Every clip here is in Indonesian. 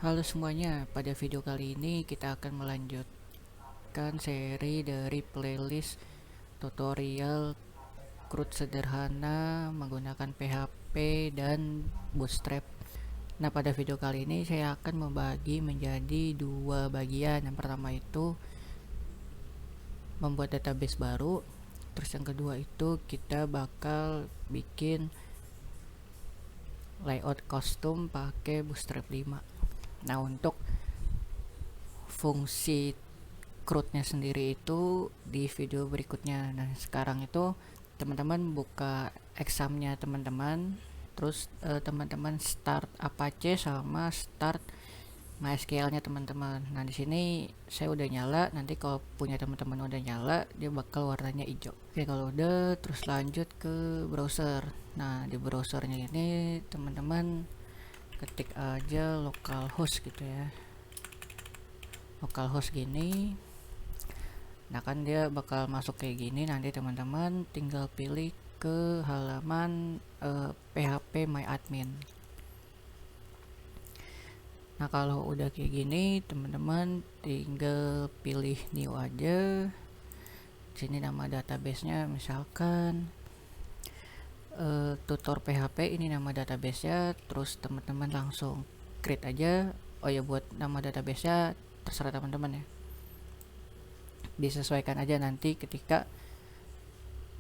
Halo semuanya, pada video kali ini kita akan melanjutkan seri dari playlist tutorial CRUD sederhana menggunakan PHP dan Bootstrap. Nah, pada video kali ini saya akan membagi menjadi dua bagian. Yang pertama itu membuat database baru, terus yang kedua itu kita bakal bikin layout custom pakai Bootstrap 5. Nah, untuk fungsi CRUD-nya sendiri itu di video berikutnya. Nah, sekarang itu teman-teman buka examnya teman-teman, terus teman-teman start Apache sama start MySQL-nya teman-teman. Nah, di sini saya udah nyala. Nanti kalau punya teman-teman udah nyala, dia bakal warnanya hijau. Oke, kalau udah, terus lanjut ke browser. Nah, di browsernya ini teman-teman ketik aja localhost gitu ya, localhost gini. Nah, kan dia bakal masuk kayak gini. Nanti teman-teman tinggal pilih ke halaman PHP My Admin. Nah, kalau udah kayak gini teman-teman tinggal pilih new aja. Sini nama databasenya misalkan tutor PHP, ini nama databasenya. Terus teman-teman langsung create aja. Oh ya, buat nama databasenya terserah teman-teman ya, disesuaikan aja nanti ketika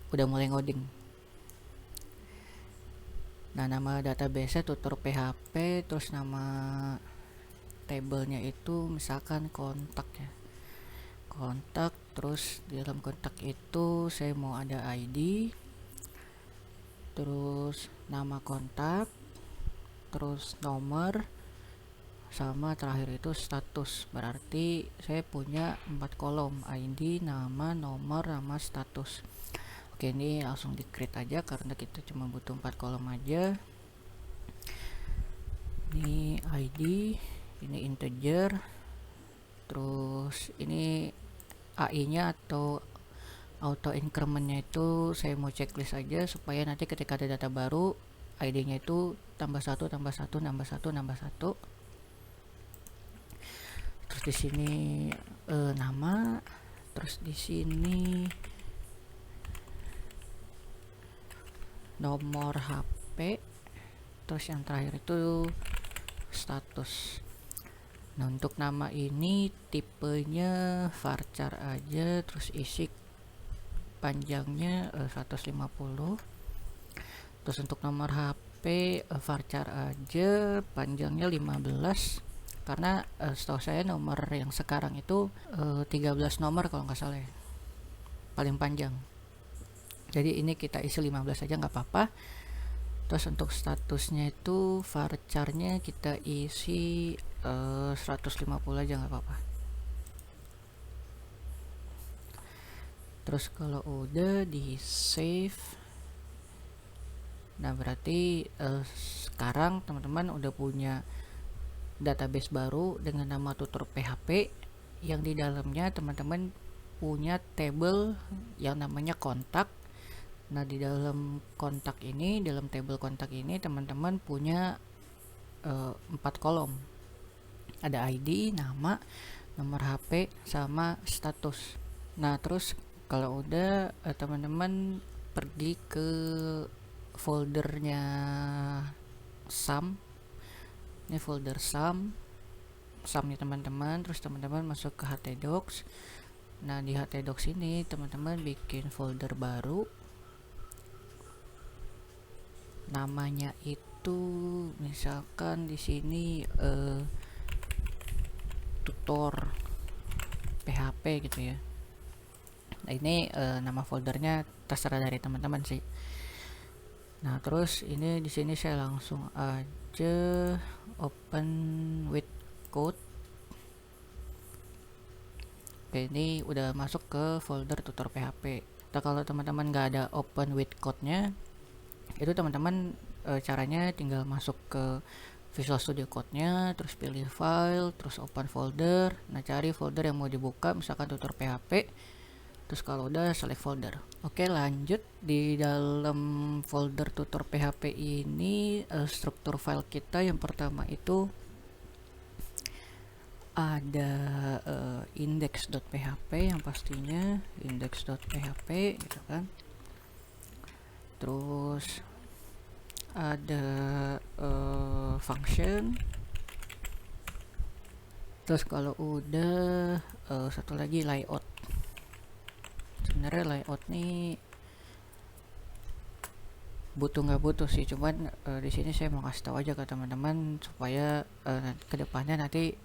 udah mulai ngoding. Nah, nama database tutor PHP, terus nama tabelnya itu misalkan kontak ya, kontak. Terus di dalam kontak itu saya mau ada ID, terus nama kontak, terus nomor, sama terakhir itu status. Berarti saya punya 4 kolom: ID, nama, nomor, sama status. Oke, ini langsung di create aja karena kita cuma butuh 4 kolom aja. Ini ID, ini integer, terus ini AI nya atau auto incrementnya itu saya mau checklist aja supaya nanti ketika ada data baru ID nya itu tambah 1 tambah 1 tambah 1 tambah 1. Terus di sini nama, terus di sini nomor HP, terus yang terakhir itu status. Nah, untuk nama ini tipenya varchar aja, terus isi panjangnya 150. Terus untuk nomor HP varchar aja, panjangnya 15, karena setahu saya nomor yang sekarang itu 13 nomor kalau nggak salah ya, paling panjang. Jadi ini kita isi 15 aja nggak apa-apa. Terus untuk statusnya itu varcharnya kita isi 150 aja nggak apa-apa. Terus kalau udah di save, nah berarti sekarang teman-teman udah punya database baru dengan nama tutor PHP yang di dalamnya teman-teman punya table yang namanya kontak. Nah, di dalam kontak ini, dalam table kontak ini teman-teman punya 4 kolom. Ada ID, nama, nomor HP, sama status. Nah, terus kalau udah teman-teman pergi ke foldernya sum. Ini folder sumnya teman-teman. Terus teman-teman masuk ke htdocs. Nah, di htdocs ini teman-teman bikin folder baru, namanya itu misalkan di sini tutor PHP gitu ya. Nah, ini nama foldernya terserah dari teman-teman sih. Nah, terus ini di sini saya langsung aja open with code. Oke, ini udah masuk ke folder tutor PHP. Nah, kalau teman-teman nggak ada open with code-nya, itu teman-teman caranya tinggal masuk ke Visual Studio Code-nya, terus pilih file, terus open folder. Nah, cari folder yang mau dibuka, misalkan tutor PHP. Terus kalau udah select folder. Oke, lanjut. Di dalam folder tutor PHP ini struktur file kita yang pertama itu ada index.php yang pastinya index.php gitu kan. Terus ada function. Terus kalau udah satu lagi layout. Sebenarnya layout nih butuh nggak butuh sih, cuman di sini saya mau kasih tahu aja ke teman-teman supaya kedepannya nanti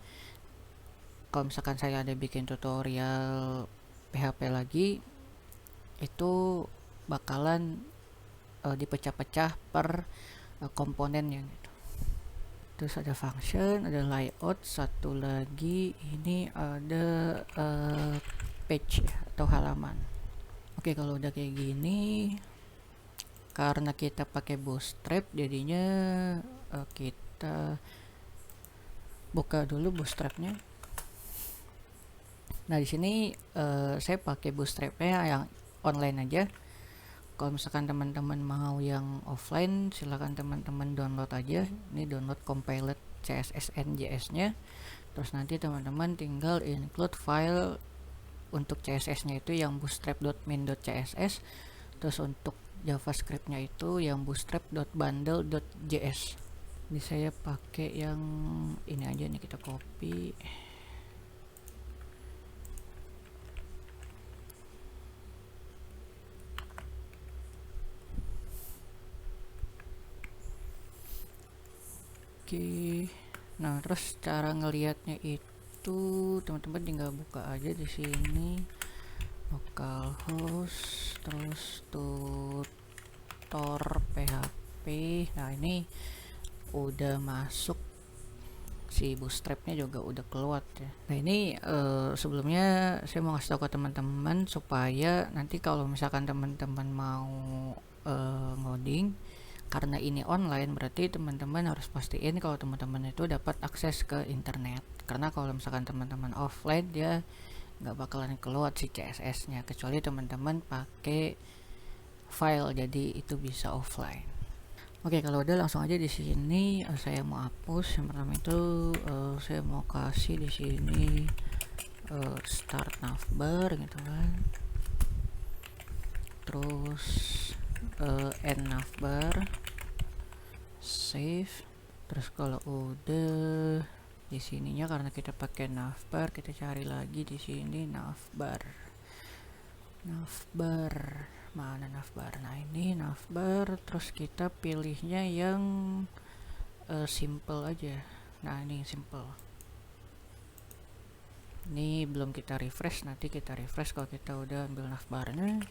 kalau misalkan saya ada bikin tutorial PHP lagi itu bakalan dipecah-pecah per komponennya gitu. Terus ada function, ada layout, satu lagi ini ada page atau halaman. Oke, kalau udah kayak gini, karena kita pakai Bootstrap jadinya kita buka dulu Bootstrapnya. Nah, di sini saya pakai Bootstrapnya yang online aja. Kalau misalkan teman-teman mau yang offline, silakan teman-teman download aja. Ini download compiled CSS NJS-nya. Terus nanti teman-teman tinggal include file untuk CSS-nya itu yang bootstrap.main.css. Terus untuk JavaScript-nya itu yang bootstrap.bundle.js. Ini saya pakai yang ini aja nih, kita copy. Oke. Nah, terus cara ngelihatnya itu teman-teman tinggal buka aja di sini localhost terus tutor PHP. Nah, ini udah masuk, si bootstrapnya juga udah keluar ya. Nah, ini sebelumnya saya mau kasih tahu ke teman-teman supaya nanti kalau misalkan teman-teman mau ngoding, karena ini online berarti teman-teman harus pastiin kalau teman-teman itu dapat akses ke internet. Karena kalau misalkan teman-teman offline dia nggak bakalan keluar si CSS-nya kecuali teman-teman pakai file, jadi itu bisa offline. Oke, kalau udah langsung aja di sini saya mau hapus. Yang pertama itu saya mau kasih di sini start navbar gitu kan. Terus end navbar, save. Terus kalau udah di sininya karena kita pakai navbar, kita cari lagi di sini navbar. Mana navbar? Nah, ini navbar, terus kita pilihnya yang simple aja. Nah, ini simple. Ini belum kita refresh, nanti kita refresh kalau kita udah ambil navbarnya.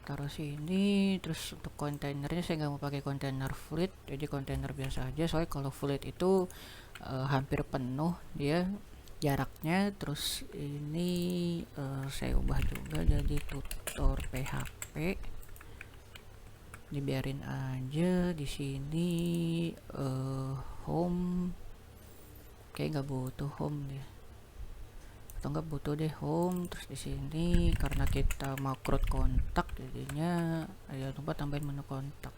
Taruh sini. Terus untuk kontainernya saya nggak mau pakai kontainer fluid, jadi kontainer biasa aja. Soalnya kalau fluid itu hampir penuh dia jaraknya. Terus ini saya ubah juga jadi tutor PHP, dibiarin aja di sini home. Kayak nggak butuh home deh, atau nggak butuh deh home. Terus di sini karena kita mau create kontak jadinya ya lupa tambahin menu kontak.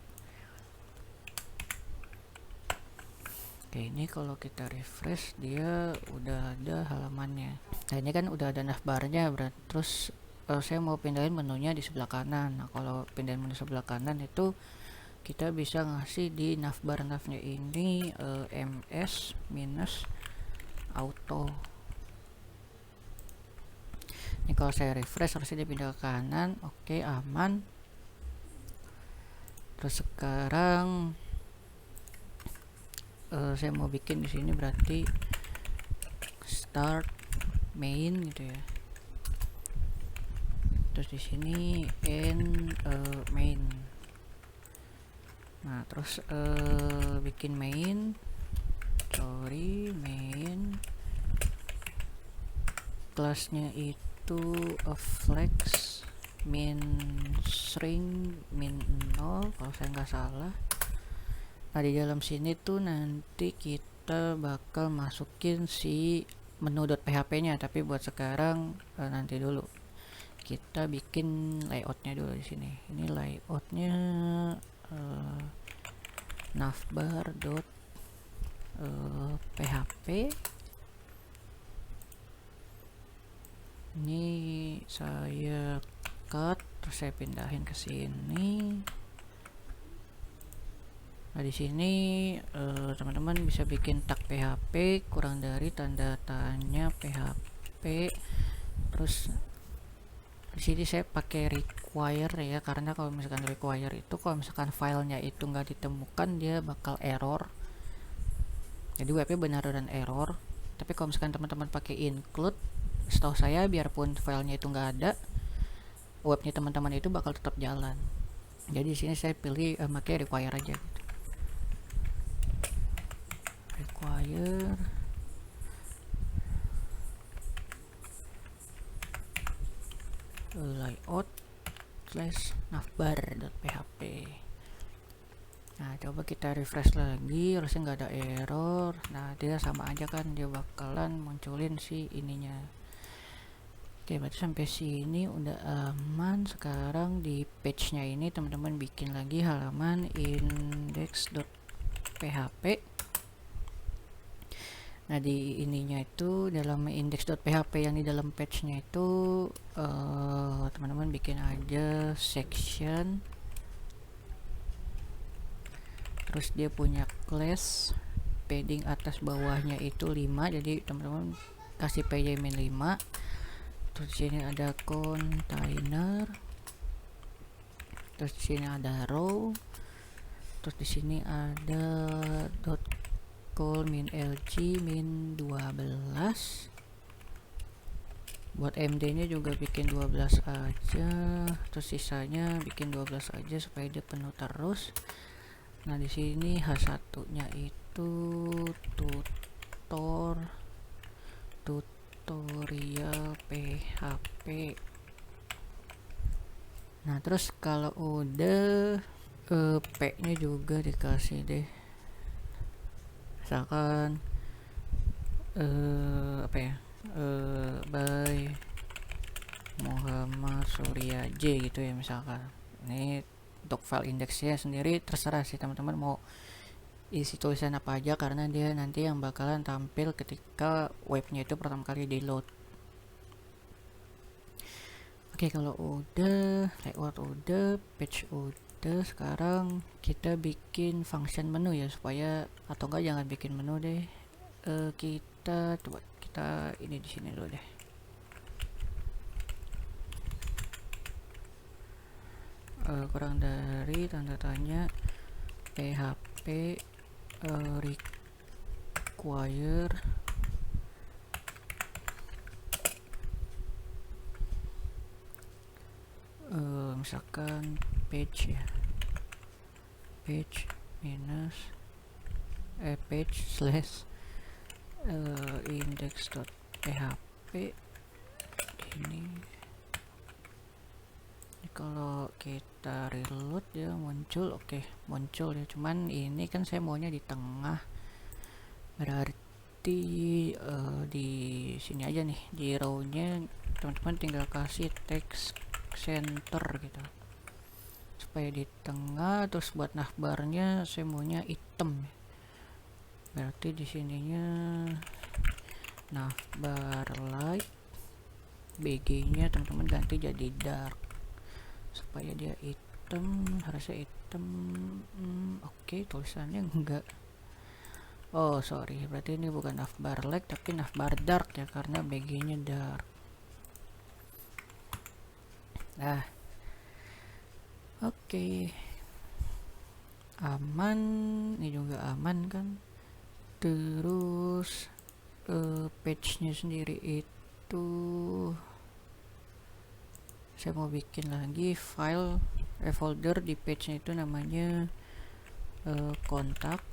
Oke, ini kalau kita refresh dia udah ada halamannya. Nah, ini kan udah ada navbarnya, terus saya mau pindahin menunya di sebelah kanan. Nah, kalau pindahin menu sebelah kanan itu kita bisa ngasih di navbar-navnya ini ms minus auto. Ini kalau saya refresh harusnya dia pindah ke kanan. Oke, aman. Terus sekarang saya mau bikin di sini berarti start main gitu ya. Terus di sini end main. Nah, terus bikin main kelasnya itu flex min string min 0 kalau saya nggak salah. Nah, di dalam sini tuh nanti kita bakal masukin si menu.php nya, tapi buat sekarang nanti dulu kita bikin layoutnya dulu di sini. Ini layoutnya navbar.php. Ini saya cut, terus saya pindahin ke sini. Nah di sini teman-teman bisa bikin tag PHP kurang dari tanda tanya PHP. Terus di sini saya pakai require ya, karena kalau misalkan require itu kalau misalkan filenya itu nggak ditemukan dia bakal error. Jadi webnya beneran error. Tapi kalau misalkan teman-teman pakai include, setahu saya biarpun filenya itu nggak ada, webnya teman-teman itu bakal tetap jalan. Jadi di sini saya pilih pakai require aja gitu. Require layout slash navbar.php. Nah coba kita refresh lagi, harusnya nggak ada error. Nah dia sama aja kan, dia bakalan munculin si ininya. Oke, berarti sampai sini udah aman. Sekarang di page nya ini teman-teman bikin lagi halaman index.php. Nah di ininya itu dalam index.php yang di dalam page nya itu teman-teman bikin aja section, terus dia punya class padding atas bawahnya itu 5, jadi teman-teman kasih pj-min 5. Terus sini ada container, terus di sini ada row, terus di sini ada dot call min lg min 12. Buat md nya juga bikin 12 aja, terus sisanya bikin 12 aja supaya dia penuh terus. Nah di sini H1 nya itu tutorial PHP. Nah terus kalau udah P nya juga dikasih deh, misalkan apa ya, by Muhammad Surya J gitu ya misalkan. Ini untuk file indeksnya sendiri terserah sih teman-teman mau isi tulisan apa aja, karena dia nanti yang bakalan tampil ketika webnya itu pertama kali di load. Oke, kalau udah layout udah, page udah, sekarang kita bikin function menu ya, supaya atau enggak jangan bikin menu deh, kita coba kita ini di sini dulu deh. Kurang dari tanda tanya PHP require misalkan page ya, page minus page slash index.php ini. Kalau kita reload ya muncul, oke muncul ya, cuman ini kan saya maunya di tengah, berarti di sini aja nih, di row nya teman-teman tinggal kasih text center gitu supaya di tengah. Terus buat navbarnya saya maunya hitam, berarti di sininya navbar light, bg nya teman-teman ganti jadi dark supaya dia hitam, harusnya hitam. Oke, tulisannya enggak, oh sorry, berarti ini bukan navbar light tapi navbar dark ya, karena bg nya dark. Nah oke, aman, ini juga aman kan. Terus page nya sendiri itu saya mau bikin lagi file folder di page nya itu namanya kontak,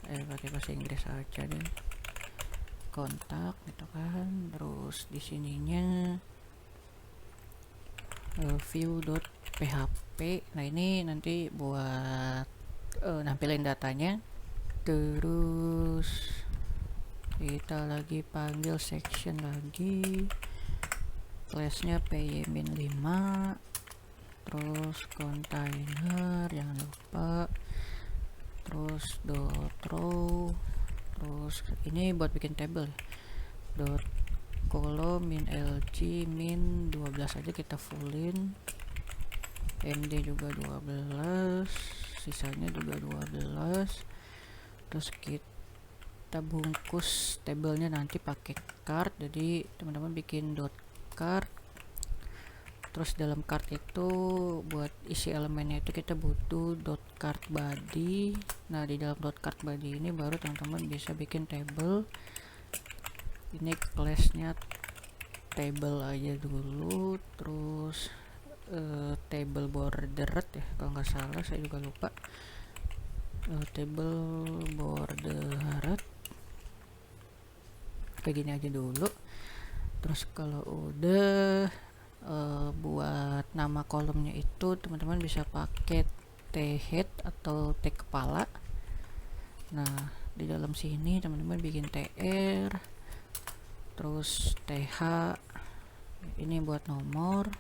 pakai bahasa Inggris aja deh, kontak gitu kan. Terus di sininya view.php. Nah ini nanti buat nampilin datanya. Terus kita lagi panggil section lagi, classnya py-min 5, terus container jangan lupa, terus dot row, terus ini buat bikin table dot kolom min LG min 12 aja kita fullin, MD juga 12, sisanya juga 12. Terus kita bungkus tabelnya nanti pakai card, jadi teman-teman bikin dot card. Terus dalam card itu buat isi elemennya itu kita butuh dot card body. Nah di dalam dot card body ini baru teman-teman bisa bikin table. Ini classnya table aja dulu, terus table bordered ya kalau nggak salah, saya juga lupa. Table bordered kayak gini aja dulu. Terus kalau udah buat nama kolomnya itu teman-teman bisa pakai T head atau T kepala. Nah di dalam sini teman-teman bikin TR, terus TH, ini buat nomor,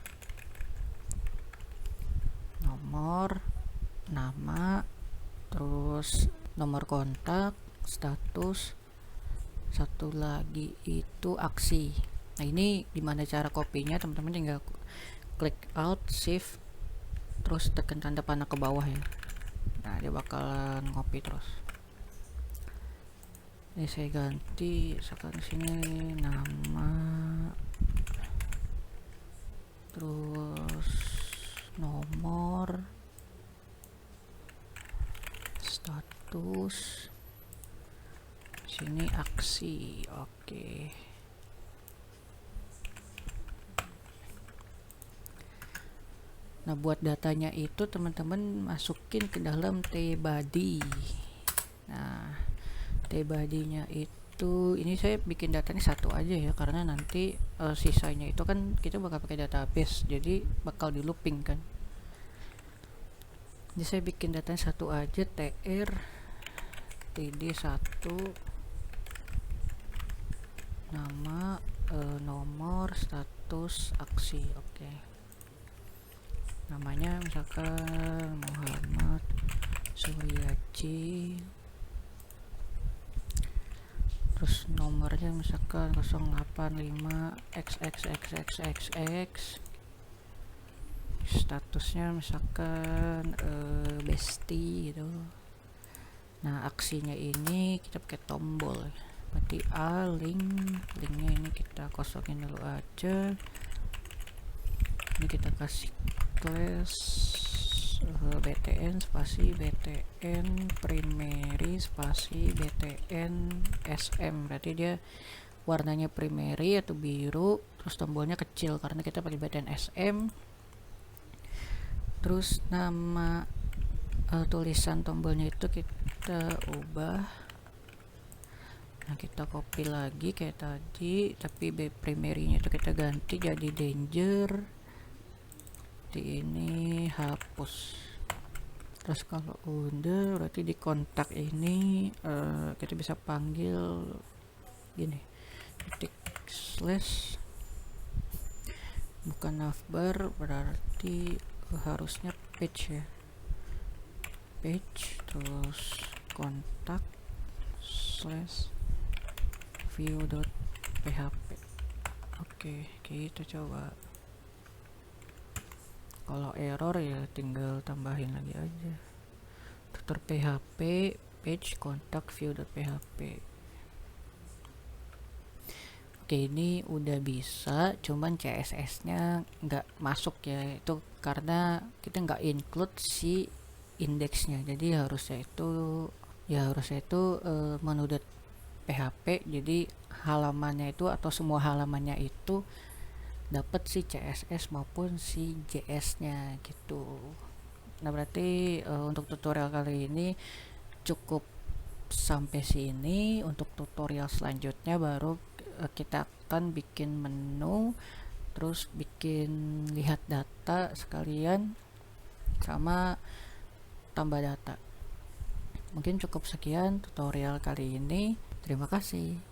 nama, terus nomor kontak, status, satu lagi itu aksi. Nah ini gimana cara kopinya, teman-teman tinggal klik alt shift terus tekan tanda panah ke bawah ya. Nah dia bakalan ngopi terus. Ini saya ganti sekarang sini nama, terus nomor, status, sini aksi. Oke. Nah buat datanya itu teman-teman masukin ke dalam tbody. Nah tbody nya itu, ini saya bikin datanya satu aja ya, karena nanti sisanya itu kan kita bakal pakai database, jadi bakal di looping kan. Jadi saya bikin datanya satu aja, tr td1, nama, nomor, status, aksi. Oke. Namanya misalkan Muhammad Suryaji, terus nomornya misalkan 085xxxxxx, statusnya misalkan bestie gitu. Nah aksinya ini kita pakai tombol, berarti linknya ini kita kosongin dulu aja. Ini kita kasih class btn spasi btn primary spasi btn sm, berarti dia warnanya primary atau biru, terus tombolnya kecil karena kita pakai btn sm. Terus nama tulisan tombolnya itu kita ubah. Nah kita copy lagi kayak tadi, tapi primary-nya itu kita ganti jadi danger. Ini hapus. Terus kalau udah berarti di kontak ini kita bisa panggil gini, titik slash, bukan navbar, berarti harusnya page ya, page, terus kontak slash view.php. Oke, kita coba. Kalau error ya tinggal tambahin lagi aja, tutor php page kontak view.php. Oke, ini udah bisa, cuman CSS nya nggak masuk ya, itu karena kita nggak include si indeksnya. Jadi harusnya itu menu.php, jadi halamannya itu atau semua halamannya itu dapat si CSS maupun si JS nya gitu. Nah berarti untuk tutorial kali ini cukup sampai sini. Untuk tutorial selanjutnya baru kita akan bikin menu, terus bikin lihat data sekalian sama tambah data. Mungkin cukup sekian tutorial kali ini. Terima kasih.